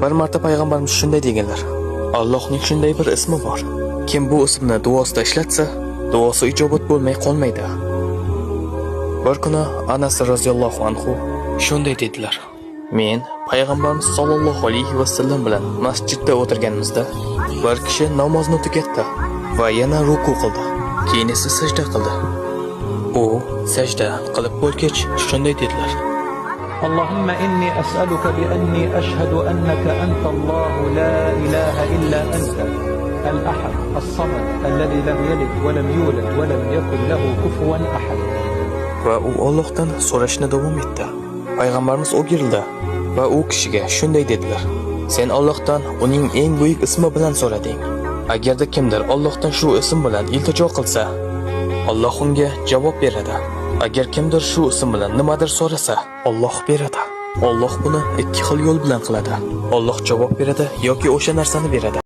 Bir marta payg'ambarimiz shunday deganlar: Allohning shunday bir ismi bor. Kim bu ismni duosida ishlatsa, duosi ijobat bo'lmay qolmaydi. Bir kuni Anas roziyallohu anhu shunday dedilar: Men payg'ambarimiz sollallohu alayhi vasallam bilan masjidda o'tirganimizda bir kishi namozni tugatdi va yana ruku qildi. Keyin esa sajda qildi. U sajda qilib bo'lgach shunday dedilar: اللهم إني أسألك بأني أشهد أنك أنت الله لا إله إلا أنت الأحد الصمد الذي لم يلد ولم يولد ولم يكن له كفوا أحد. Va u Allohdan so'rashni davom etdi. Payg'ambarimiz o'girildi va u kishiga shunday dedilar: Sen Allohdan uning eng buyuk ismi bilan so'rading. Agarda kimdir Allohdan shu ism bilan iltijo qilsa, Alloh unga javob beradi. Agar kimdir shu ism bilan nimadir so'rasa, Alloh beradi. Alloh buni ikki xil yo'l bilan qiladi. Alloh javob beradi yoki o'sha narsani beradi.